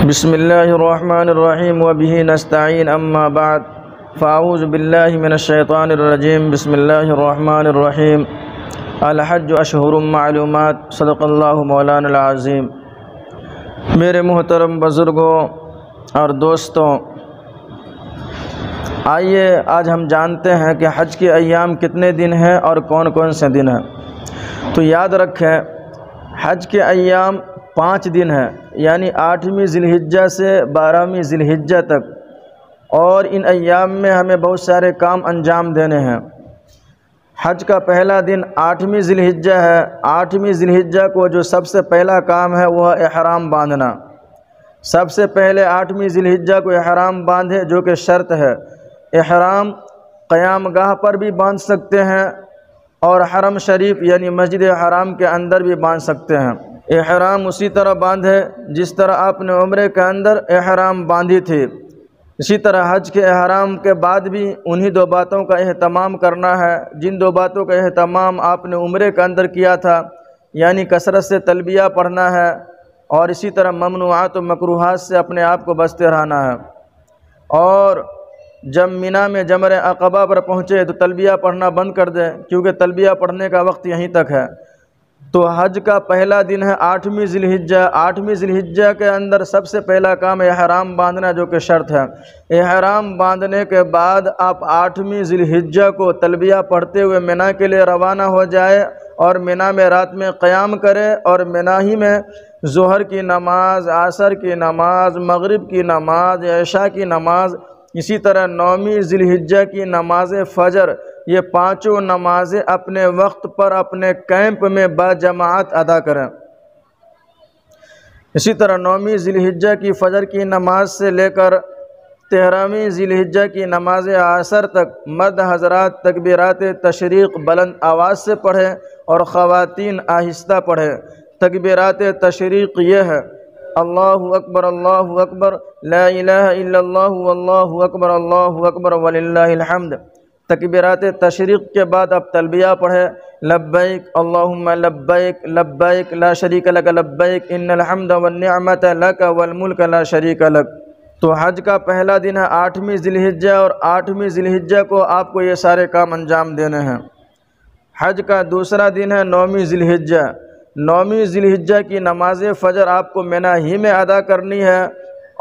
بسم اللہ الرحمن الرحیم وبہ نستعین اما بعد فاعوذ باللہ من الشیطان الرجیم بسم اللہ الرحمن الرحیم الحج اشہر معلومات صدق اللہ مولانا العظیم۔ میرے محترم بزرگوں اور دوستوں، آئیے آج ہم جانتے ہیں کہ حج کے ایام کتنے دن ہیں اور کون کون سے دن ہیں۔ تو یاد رکھیں، حج کے ایام 5 دن ہیں، یعنی 8ویں ذی الحجہ سے 12ویں ذی الحجہ تک، اور ان ایام میں ہمیں بہت سارے کام انجام دینے ہیں۔ حج کا پہلا دن 8ویں ذی الحجہ ہے۔ 8ویں ذی الحجہ کو جو سب سے پہلا کام ہے وہ احرام باندھنا۔ سب سے پہلے 8ویں ذی الحجہ کو احرام باندھے، جو کہ شرط ہے۔ احرام قیام گاہ پر بھی باندھ سکتے ہیں اور حرم شریف یعنی مسجد حرام کے اندر بھی باندھ سکتے ہیں۔ احرام اسی طرح باندھے جس طرح آپ نے عمرے کے اندر احرام باندھی تھی، اسی طرح حج کے احرام کے بعد بھی انہی 2 باتوں کا اہتمام کرنا ہے جن 2 باتوں کا اہتمام آپ نے عمرے کے اندر کیا تھا، یعنی کثرت سے تلبیہ پڑھنا ہے اور اسی طرح ممنوعات و مکروہات سے اپنے آپ کو بچتے رہنا ہے۔ اور جب مینا میں جمرہ عقبہ پر پہنچے تو تلبیہ پڑھنا بند کر دیں، کیونکہ تلبیہ پڑھنے کا وقت یہیں تک ہے۔ تو حج کا پہلا دن ہے 8ویں ذی الحجہ۔ 8ویں ذی الحجہ کے اندر سب سے پہلا کام احرام باندھنا، جو کہ شرط ہے۔ احرام باندھنے کے بعد آپ 8ویں ذی الحجہ کو تلبیہ پڑھتے ہوئے مینا کے لیے روانہ ہو جائے اور مینا میں رات میں قیام کرے، اور مینا ہی میں ظہر کی نماز، عصر کی نماز، مغرب کی نماز، عشاء کی نماز، اسی طرح 9ویں ذی الحجہ کی نماز فجر، یہ 5 نمازیں اپنے وقت پر اپنے کیمپ میں باجماعت ادا کریں۔ اسی طرح 9ویں ذی الحجہ کی فجر کی نماز سے لے کر 13ویں ذی الحجہ کی نماز عصر تک مرد حضرات تکبیرات تشریق بلند آواز سے پڑھیں اور خواتین آہستہ پڑھیں۔ تکبیرات تشریق یہ ہے: اللہ اکبر لا الہ الا اللہ واللہ اکبر وللہ الحمد۔ تکبیرات تشریق کے بعد اب تلبیہ پڑھیں: لبیک اللہم لبیک لبیک لا شریک لک لبیک ان الحمد والنعمت لک والملک لا شریک لک۔ تو حج کا پہلا دن ہے 8ویں ذی الحجہ، اور 8ویں ذی الحجہ کو آپ کو یہ سارے کام انجام دینے ہیں۔ حج کا دوسرا دن ہے 9ویں ذی الحجہ۔ 9ویں ذی الحجہ کی نماز فجر آپ کو مینا ہی میں ادا کرنی ہے،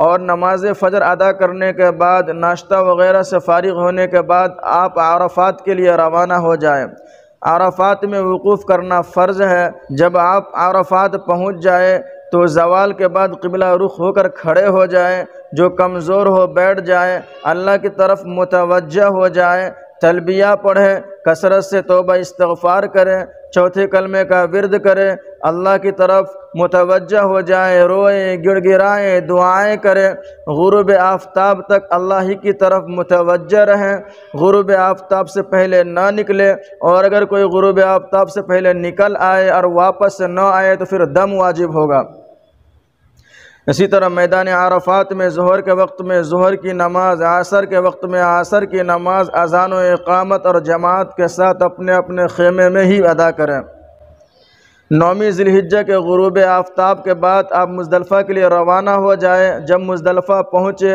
اور نماز فجر ادا کرنے کے بعد ناشتہ وغیرہ سے فارغ ہونے کے بعد آپ عرفات کے لیے روانہ ہو جائیں۔ عرفات میں وقوف کرنا فرض ہے۔ جب آپ عرفات پہنچ جائیں تو زوال کے بعد قبلہ رخ ہو کر کھڑے ہو جائیں، جو کمزور ہو بیٹھ جائیں، اللہ کی طرف متوجہ ہو جائیں، تلبیہ پڑھیں، کثرت سے توبہ استغفار کریں، چوتھے کلمے کا ورد کریں، اللہ کی طرف متوجہ ہو جائیں، روئیں، گڑ گڑائیں، دعائیں کریں، غروب آفتاب تک اللہ ہی کی طرف متوجہ رہیں، غروب آفتاب سے پہلے نہ نکلے، اور اگر کوئی غروب آفتاب سے پہلے نکل آئے اور واپس نہ آئے تو پھر دم واجب ہوگا۔ اسی طرح میدان عرفات میں ظہر کے وقت میں ظہر کی نماز، عصر کے وقت میں عصر کی نماز اذان و اقامت اور جماعت کے ساتھ اپنے اپنے خیمے میں ہی ادا کریں۔ 9ویں ذی الحجہ کے غروب آفتاب کے بعد آپ مزدلفہ کے لیے روانہ ہو جائیں۔ جب مزدلفہ پہنچے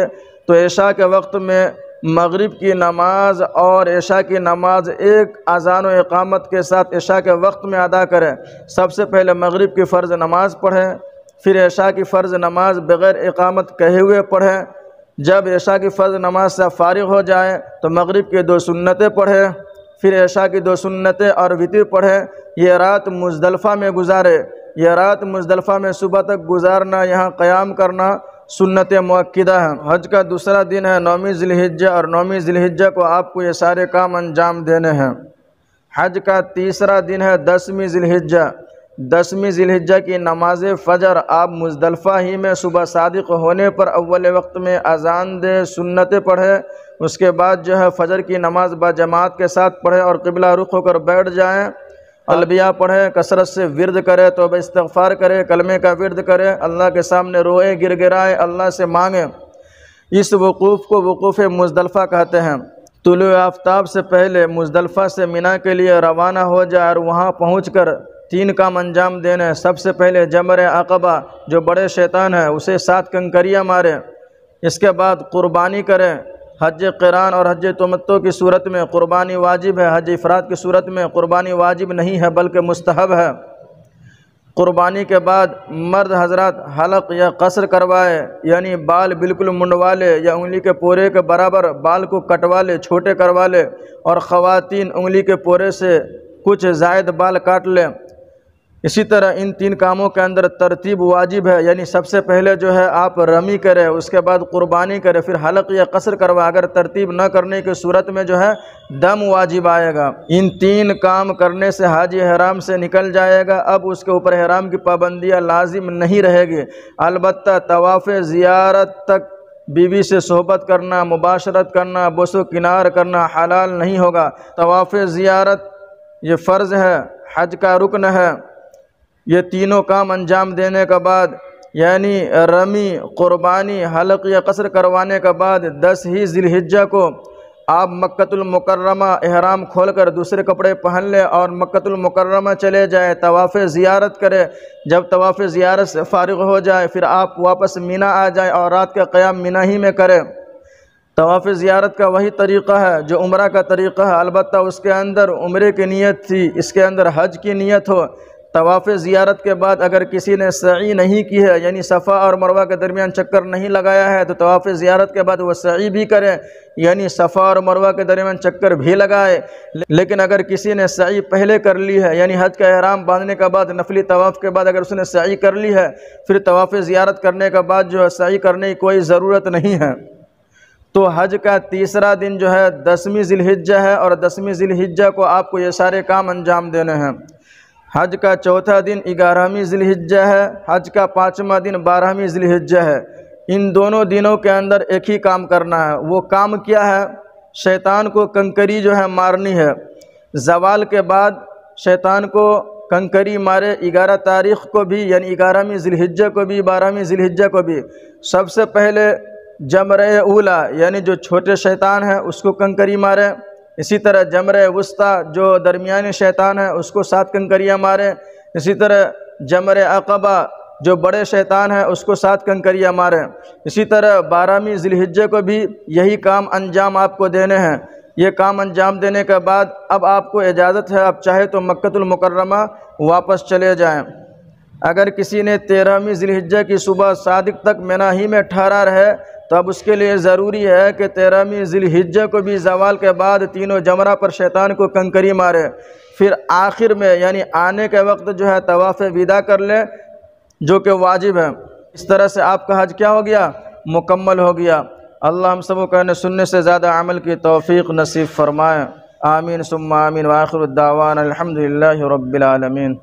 تو عشاء کے وقت میں مغرب کی نماز اور عشاء کی نماز ایک اذان و اقامت کے ساتھ عشاء کے وقت میں ادا کریں۔ سب سے پہلے مغرب کی فرض نماز پڑھیں، پھر عشاء کی فرض نماز بغیر اقامت کہے ہوئے پڑھیں۔ جب عشاء کی فرض نماز سے فارغ ہو جائیں تو مغرب کی 2 سنتیں پڑھیں، پھر عشاء کی 2 سنتیں اور وتر پڑھیں۔ یہ رات مزدلفہ میں گزارے، یہ رات مزدلفہ میں صبح تک گزارنا، یہاں قیام کرنا سنت مؤکدہ ہے۔ حج کا دوسرا دن ہے 9ویں ذی الحجہ، اور 9ویں ذی الحجہ کو آپ کو یہ سارے کام انجام دینے ہیں۔ حج کا تیسرا دن ہے 10ویں ذی الحجہ۔ 10ویں ذی الحجہ کی نماز فجر آپ مزدلفہ ہی میں صبح صادق ہونے پر اول وقت میں اذان دے، سنتیں پڑھیں، اس کے بعد جو ہے فجر کی نماز باجماعت کے ساتھ پڑھیں اور قبلہ رخ ہو کر بیٹھ جائیں، تلبیہ پڑھیں، کثرت سے ورد کریں، توبہ استغفار کریں، کلمے کا ورد کریں، اللہ کے سامنے روئیں، گر گرائیں، اللہ سے مانگیں۔ اس وقوف کو وقوف مزدلفہ کہتے ہیں۔ طلوع آفتاب سے پہلے مزدلفہ سے مینا کے لیے روانہ ہو جائے اور وہاں پہنچ کر 3 کام انجام دینے ہیں۔ سب سے پہلے جمر عقبہ جو بڑے شیطان ہے اسے 7 کنکریاں مارے، اس کے بعد قربانی کریں۔ حج قران اور حج تمتع کی صورت میں قربانی واجب ہے، حج افراد کی صورت میں قربانی واجب نہیں ہے بلکہ مستحب ہے۔ قربانی کے بعد مرد حضرات حلق یا قصر کروائے، یعنی بال بالکل منڈوا لے یا انگلی کے پورے کے برابر بال کو کٹوا لے، چھوٹے کروا لے، اور خواتین انگلی کے پورے سے کچھ زائد بال کاٹ لیں۔ اسی طرح ان 3 کاموں کے اندر ترتیب واجب ہے، یعنی سب سے پہلے جو ہے آپ رمی کرے، اس کے بعد قربانی کرے، پھر حلق یا قصر کروا۔ اگر ترتیب نہ کرنے کی صورت میں جو ہے دم واجب آئے گا۔ ان 3 کام کرنے سے حاجی احرام سے نکل جائے گا، اب اس کے اوپر احرام کی پابندیاں لازم نہیں رہے گی۔ البتہ طواف زیارت تک بیوی سے صحبت کرنا، مباشرت کرنا، بوس و کنار کرنا حلال نہیں ہوگا۔ طواف زیارت یہ فرض ہے، حج کا رکن ہے۔ یہ تینوں کام انجام دینے کے بعد، یعنی رمی، قربانی، حلق یا قصر کروانے کے بعد 10 ہی ذی الحجہ کو آپ مکۃ المکرمہ احرام کھول کر دوسرے کپڑے پہن لے اور مکۃ المکرمہ چلے جائے، طواف زیارت کرے۔ جب طواف زیارت سے فارغ ہو جائے پھر آپ واپس مینا آ جائیں اور رات کا قیام مینا ہی میں کریں۔ طواف زیارت کا وہی طریقہ ہے جو عمرہ کا طریقہ ہے، البتہ اس کے اندر عمرے کی نیت تھی، اس کے اندر حج کی نیت ہو۔ طواف زیارت کے بعد اگر کسی نے سعی نہیں کی ہے، یعنی صفا اور مروہ کے درمیان چکر نہیں لگایا ہے، تو طواف زیارت کے بعد وہ سعی بھی کرے، یعنی صفا اور مروہ کے درمیان چکر بھی لگائے۔ لیکن اگر کسی نے سعی پہلے کر لی ہے، یعنی حج کا احرام باندھنے کے بعد نفلی طواف کے بعد اگر اس نے سعی کر لی ہے، پھر طواف زیارت کرنے کے بعد جو ہے سعی کرنے کی کوئی ضرورت نہیں ہے۔ تو حج کا تیسرا دن جو ہے 10ویں ذی الحجہ ہے، اور 10ویں ذی الحجہ کو آپ کو یہ سارے کام انجام دینے ہیں۔ حج کا چوتھا دن 11ویں ذی الحجہ ہے، حج کا 5واں دن 12ویں ذی الحجہ ہے۔ ان دونوں دنوں کے اندر ایک ہی کام کرنا ہے۔ وہ کام کیا ہے؟ شیطان کو کنکری جو ہے مارنی ہے۔ زوال کے بعد شیطان کو کنکری مارے، 11 تاریخ کو بھی، یعنی 11ویں ذی الحجہ کو بھی، 12ویں ذی الحجہ کو بھی۔ سب سے پہلے جمرہ اولا یعنی جو چھوٹے شیطان ہے اس کو کنکری مارے۔ اسی طرح جمرہ وسطیٰ جو درمیانی شیطان ہے اس کو 7 کنکریاں مارے۔ اسی طرح جمرہ عقبہ جو بڑے شیطان ہے اس کو 7 کنکریاں مارے۔ اسی طرح 12ویں ذی الحجہ کو بھی یہی کام انجام آپ کو دینے ہیں۔ یہ کام انجام دینے کے بعد اب آپ کو اجازت ہے، آپ چاہے تو مکۃ المکرمہ واپس چلے جائیں۔ اگر کسی نے 13ویں ذی الحجہ کی صبح صادق تک مینا ہی میں ٹھہرا رہے تو اب اس کے لیے ضروری ہے کہ 13ویں ذی الحجہ کو بھی زوال کے بعد تینوں جمرہ پر شیطان کو کنکری مارے، پھر آخر میں یعنی آنے کے وقت جو ہے طواف وداع کر لے جو کہ واجب ہے۔ اس طرح سے آپ کا حج کیا ہو گیا؟ مکمل ہو گیا۔ اللہ ہم سب کو کہنے سننے سے زیادہ عمل کی توفیق نصیب فرمائے، آمین ثم آمین، وآخر الدعوانا الحمدللہ رب العالمین۔